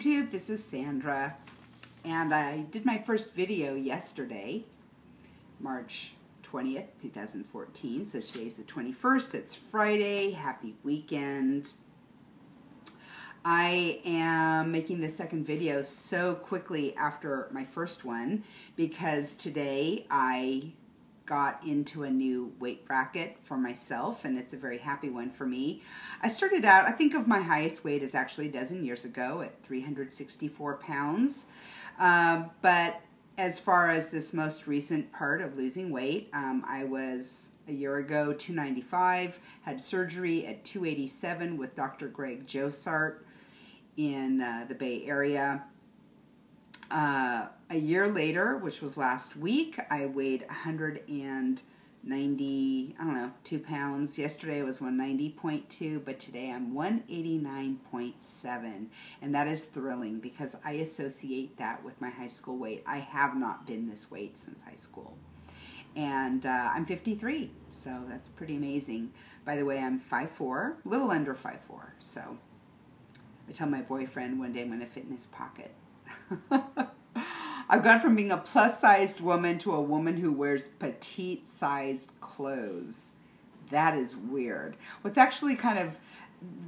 YouTube, this is Sandra, and I did my first video yesterday, March 20th, 2014, so today's the 21st, it's Friday, happy weekend. I am making the second video so quickly after my first one because today I got into a new weight bracket for myself, and it's a very happy one for me. I started out, I think of my highest weight as actually a dozen years ago at 364 pounds. But as far as this most recent part of losing weight, I was a year ago 295, had surgery at 287 with Dr. Greg Josart in the Bay Area. A year later, which was last week, I weighed 190, 2 pounds. Yesterday I was 190.2, but today I'm 189.7. And that is thrilling because I associate that with my high school weight. I have not been this weight since high school. And I'm 53, so that's pretty amazing. By the way, I'm 5'4", a little under 5'4", so I tell my boyfriend one day I'm going to fit in his pocket. I've gone from being a plus-sized woman to a woman who wears petite-sized clothes. That is weird. What's actually kind of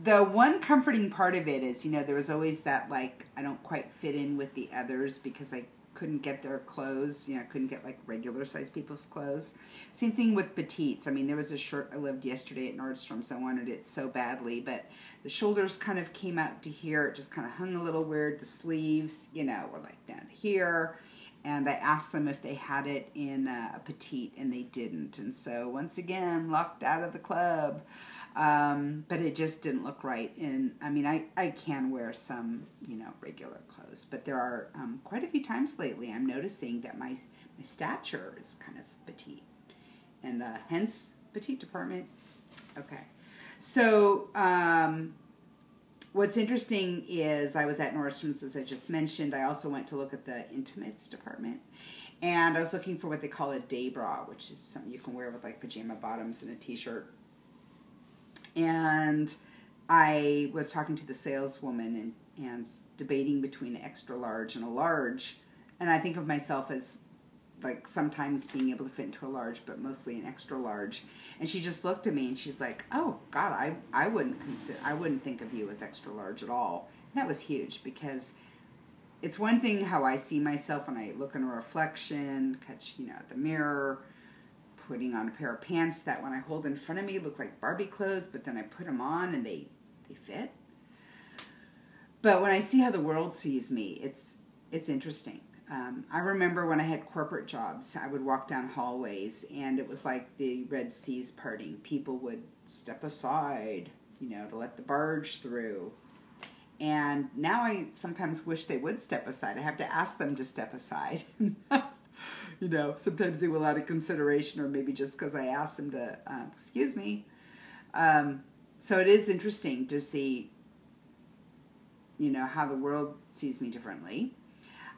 the one comforting part of it is, there was always that, like, I don't quite fit in with the others because I couldn't get their clothes. I couldn't get, like, regular-sized people's clothes. Same thing with petites. I mean, there was a shirt I loved yesterday at Nordstrom's. I wanted it so badly, but the shoulders kind of came out to here. It just kind of hung a little weird. The sleeves, were like down to here. And I asked them if they had it in a petite, and they didn't. And so, once again, locked out of the club. But it just didn't look right. And, I mean, I can wear some, regular clothes. But there are quite a few times lately I'm noticing that my stature is kind of petite. And hence, petite department. Okay. So, what's interesting is I was at Nordstrom's, as I just mentioned. I also went to look at the intimates department. And I was looking for what they call a day bra, which is something you can wear with, like, pajama bottoms and a t-shirt. And I was talking to the saleswoman and debating between an extra large and a large. And I think of myself as, like, sometimes being able to fit into a large, but mostly an extra large. And she just looked at me and she's like, "Oh God, I wouldn't think of you as extra large at all." And that was huge because it's one thing how I see myself when I look in a reflection, catch, at the mirror, putting on a pair of pants that when I hold in front of me look like Barbie clothes, but then I put them on and they fit. But when I see how the world sees me, it's interesting. I remember when I had corporate jobs, I would walk down hallways and it was like the Red Sea's parting. People would step aside, to let the barge through. And now I sometimes wish they would step aside. I have to ask them to step aside. Sometimes they will out of consideration or maybe just because I asked them to, excuse me. So it is interesting to see, how the world sees me differently.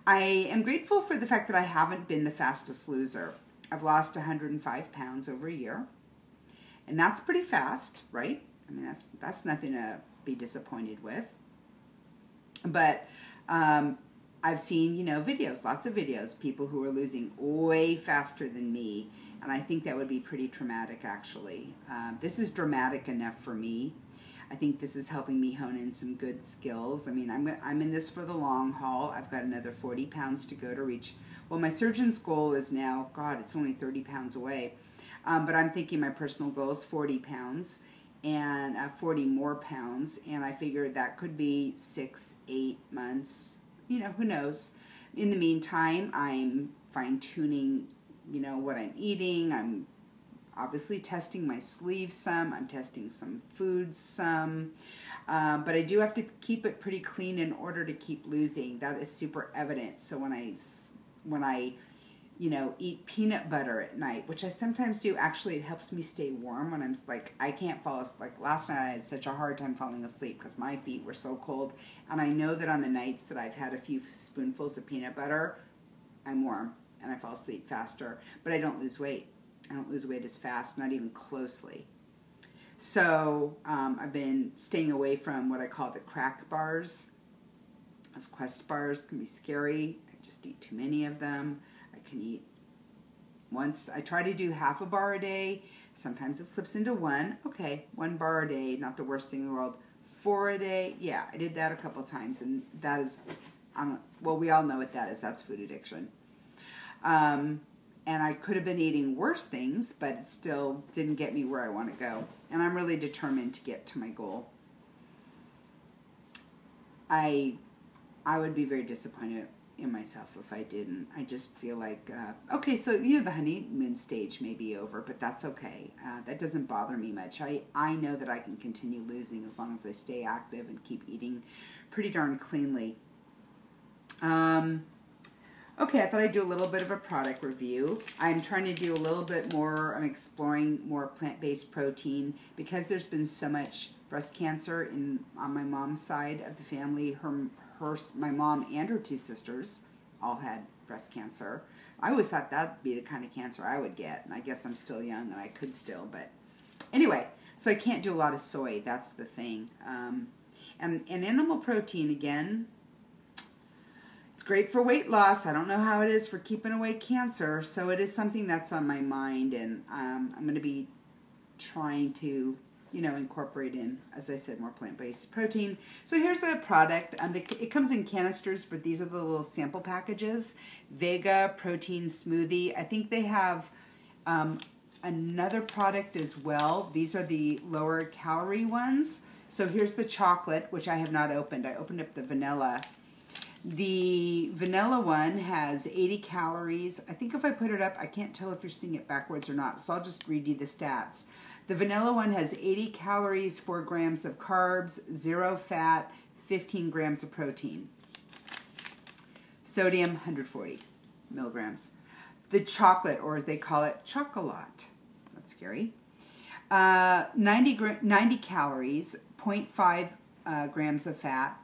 I am grateful for the fact that I haven't been the fastest loser. I've lost 105 pounds over a year. And that's pretty fast, right? I mean, that's nothing to be disappointed with. But I've seen, videos, lots of videos, people who are losing way faster than me. And I think that would be pretty traumatic, actually. This is dramatic enough for me. I think this is helping me hone in some good skills. I mean, I'm in this for the long haul. I've got another 40 pounds to go to reach. Well, my surgeon's goal is now, God, it's only 30 pounds away. But I'm thinking my personal goal is 40 pounds and 40 more pounds. And I figured that could be 6-8 months. Who knows? In the meantime, I'm fine-tuning, what I'm eating. I'm obviously testing my sleeves some. I'm testing some foods some. But I do have to keep it pretty clean in order to keep losing. That is super evident. So when I eat peanut butter at night, which I sometimes do, actually it helps me stay warm when I'm like, I can't fall asleep. Like last night I had such a hard time falling asleep because my feet were so cold. And I know that on the nights that I've had a few spoonfuls of peanut butter, I'm warm and I fall asleep faster. But I don't lose weight. I don't lose weight as fast, not even closely. So I've been staying away from what I call the crack bars. Those Quest bars can be scary. I just eat too many of them. I can eat once. I try to do half a bar a day. Sometimes it slips into one. Okay, 1 bar a day, not the worst thing in the world. 4 a day, yeah, I did that a couple times, and that is, well, we all know what that is. That's food addiction. And I could have been eating worse things, but it still didn't get me where I want to go. And I'm really determined to get to my goal. I would be very disappointed in myself if I didn't. I just feel like, okay, so, the honeymoon stage may be over, but that's okay. That doesn't bother me much. I know that I can continue losing as long as I stay active and keep eating pretty darn cleanly. Okay, I thought I'd do a little bit of a product review. I'm trying to do a little bit more, I'm exploring more plant-based protein because there's been so much breast cancer on my mom's side of the family. My mom and her 2 sisters all had breast cancer. I always thought that'd be the kind of cancer I would get, and I guess I'm still young and I could still, but anyway, so I can't do a lot of soy, that's the thing. And animal protein, again, it's great for weight loss. I don't know how it is for keeping away cancer, so it is something that's on my mind, and I'm going to be trying to, incorporate in, as I said, more plant-based protein. So here's a product. It comes in canisters, but these are the little sample packages. Vega protein smoothie. I think they have another product as well. These are the lower calorie ones. So here's the chocolate, which I have not opened. I opened up the vanilla. The vanilla one has 80 calories. I think if I put it up, I can't tell if you're seeing it backwards or not, so I'll just read you the stats. The vanilla one has 80 calories, 4 grams of carbs, 0 fat, 15 grams of protein. Sodium, 140 milligrams. The chocolate, or as they call it, chocolat. That's scary. 90 calories, 0.5 grams of fat.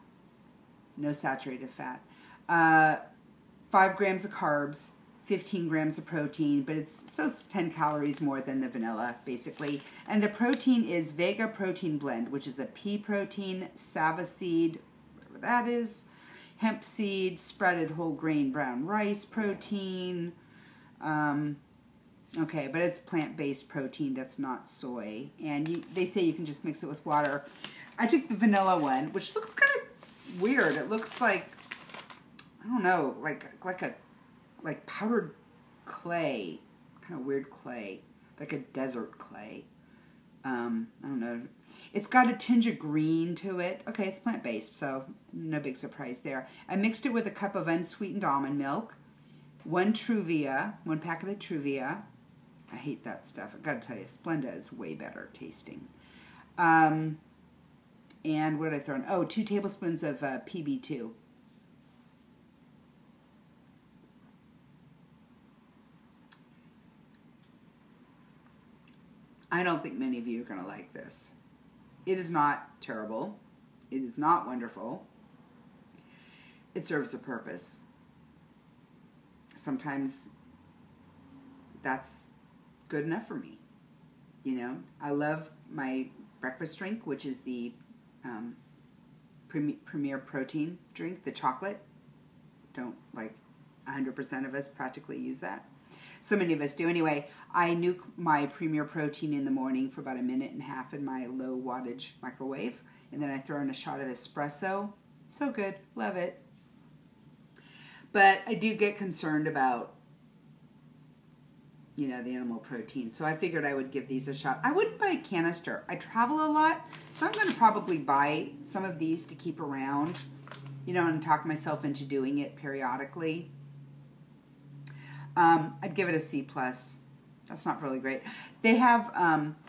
No saturated fat. 5 grams of carbs, 15 grams of protein, but it's 10 calories more than the vanilla, basically. And the protein is Vega protein blend, which is a pea protein, sava seed, whatever that is, hemp seed, sprouted whole grain brown rice protein. Okay, but it's plant-based protein that's not soy. And they say you can just mix it with water. I took the vanilla one, which looks kind of weird. It looks like, I don't know, like powdered clay, kind of weird clay, like a desert clay. I don't know. It's got a tinge of green to it. Okay, it's plant-based, so no big surprise there. I mixed it with a cup of unsweetened almond milk, 1 packet of Truvia. I hate that stuff. I gotta tell you, Splenda is way better tasting. And what did I throw in? Oh, 2 tablespoons of PB2. I don't think many of you are going to like this. It is not terrible. It is not wonderful. It serves a purpose. Sometimes that's good enough for me. You know, I love my breakfast drink, which is the Premier Protein drink, the chocolate. Don't, like, 100% of us practically use that. So many of us do. Anyway, I nuke my Premier Protein in the morning for about 1.5 minutes in my low wattage microwave. And then I throw in a shot of espresso. So good. Love it. But I do get concerned about, you know, the animal protein. So I figured I would give these a shot. I wouldn't buy a canister. I travel a lot, so I'm going to probably buy some of these to keep around, you know, and talk myself into doing it periodically. I'd give it a C+. That's not really great. They have,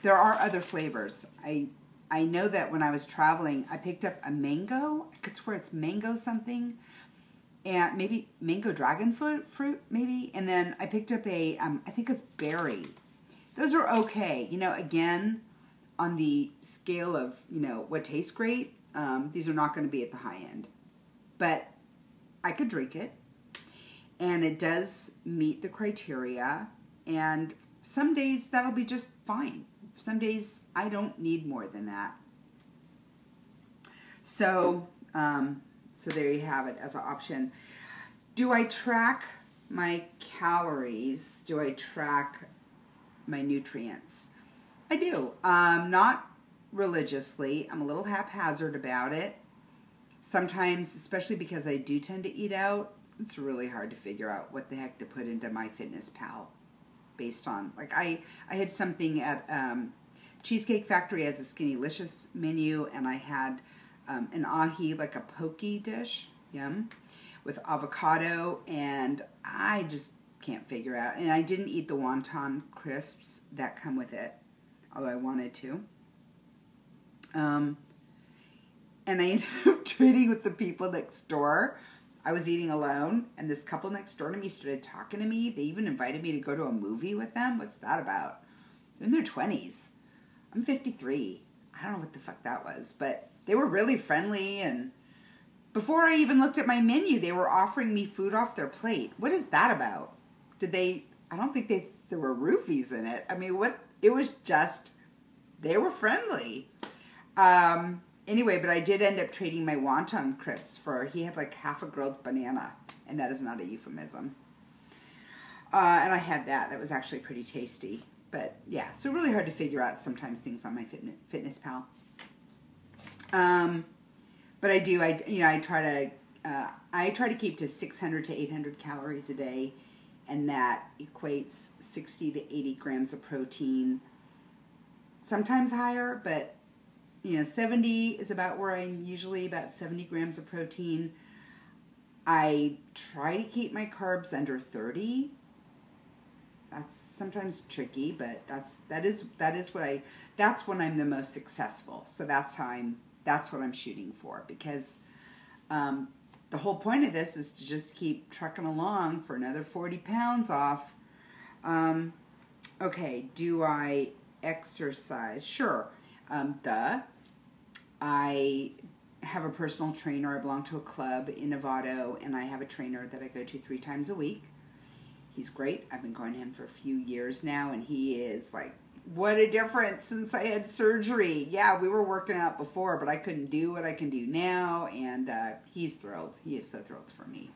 there are other flavors. I know that when I was traveling, I picked up a mango. I could swear it's mango something. And maybe mango dragon fruit, maybe. And then I picked up a, I think it's berry. Those are okay. You know, again, on the scale of, you know, what tastes great, these are not going to be at the high end. But I could drink it. And it does meet the criteria. And some days that'll be just fine. Some days I don't need more than that. So, So there you have it as an option. Do I track my calories? Do I track my nutrients? I do. Not religiously. I'm a little haphazard about it. Sometimes, especially because I do tend to eat out, it's really hard to figure out what the heck to put into MyFitnessPal based on, like, I had something at Cheesecake Factory as a Skinnylicious menu, and I had an ahi, like a poke dish, yum, with avocado, and I just can't figure out. And I didn't eat the wonton crisps that come with it, although I wanted to. And I ended up trading with the people next door. I was eating alone, and this couple next door to me started talking to me. They even invited me to go to a movie with them. What's that about? They're in their 20s. I'm 53. I don't know what the fuck that was, but they were really friendly, and before I even looked at my menu, they were offering me food off their plate. What is that about? I don't think there were roofies in it. I mean, it was just, they were friendly. Anyway, but I did end up trading my wonton crisps he had like half a grilled banana, and that is not a euphemism. And I had that. That was actually pretty tasty. But yeah, so really hard to figure out sometimes things on my MyFitnessPal. But I do. I try to keep to 600 to 800 calories a day, and that equates 60 to 80 grams of protein. Sometimes higher, but 70 is about where I'm usually, about 70 grams of protein. I try to keep my carbs under 30. That's sometimes tricky, but that's when I'm the most successful. So that's what I'm shooting for, because the whole point of this is to just keep trucking along for another 40 pounds off. Okay, do I exercise? Sure. I have a personal trainer. I belong to a club in Novato, and I have a trainer that I go to 3 times a week. He's great. I've been going to him for a few years now, and he is like, what a difference since I had surgery. Yeah, we were working out before, but I couldn't do what I can do now, and he's thrilled. He is so thrilled for me.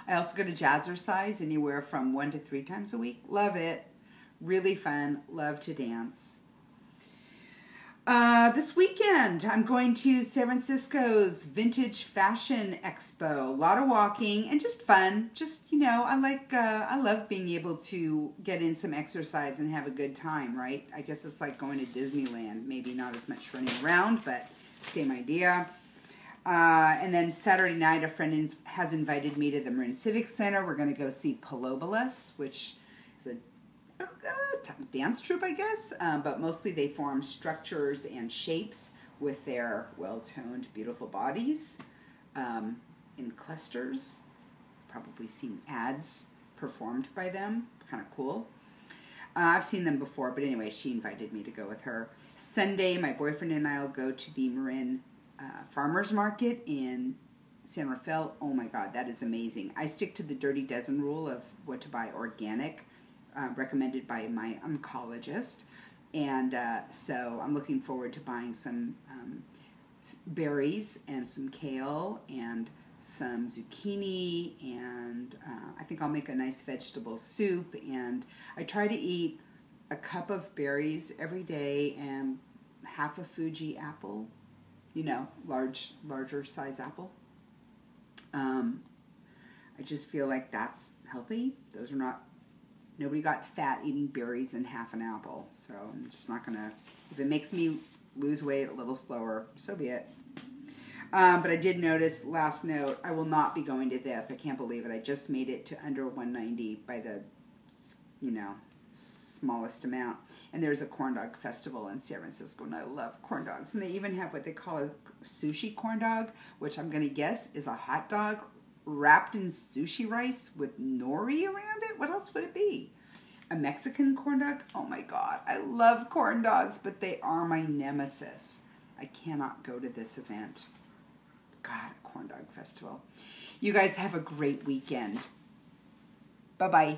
I also go to Jazzercise anywhere from 1 to 3 times a week. Love it. Really fun. Love to dance. This weekend, I'm going to San Francisco's Vintage Fashion Expo. A lot of walking and just fun. Just, I love being able to get in some exercise and have a good time, right? I guess it's like going to Disneyland. Maybe not as much running around, but same idea. And then Saturday night, a friend has invited me to the Marin Civic Center. We're going to go see Palobolas, which is a dance troupe, I guess, but mostly they form structures and shapes with their well-toned, beautiful bodies in clusters. Probably seen ads performed by them. Kind of cool. I've seen them before, but anyway, she invited me to go with her. Sunday, my boyfriend and I will go to the Marin Farmers Market in San Rafael. Oh my God, that is amazing. I stick to the Dirty Dozen rule of what to buy organic, recommended by my oncologist, and so I'm looking forward to buying some berries and some kale and some zucchini, and I think I'll make a nice vegetable soup, and I try to eat a cup of berries every day and half a Fuji apple, larger size apple. I just feel like that's healthy. Those are not, nobody got fat eating berries and half an apple. So I'm just not going to, if it makes me lose weight a little slower, so be it. But I did notice, last note, I will not be going to this. I can't believe it. I just made it to under 190 by the, smallest amount. And there's a corn dog festival in San Francisco, and I love corn dogs. And they even have what they call a sushi corn dog, which I'm going to guess is a hot dog wrapped in sushi rice with nori around it. What else would it be? A Mexican corn dog? Oh my God, I love corn dogs, but they are my nemesis. I cannot go to this event. God, corn dog festival. You guys have a great weekend. Bye-bye.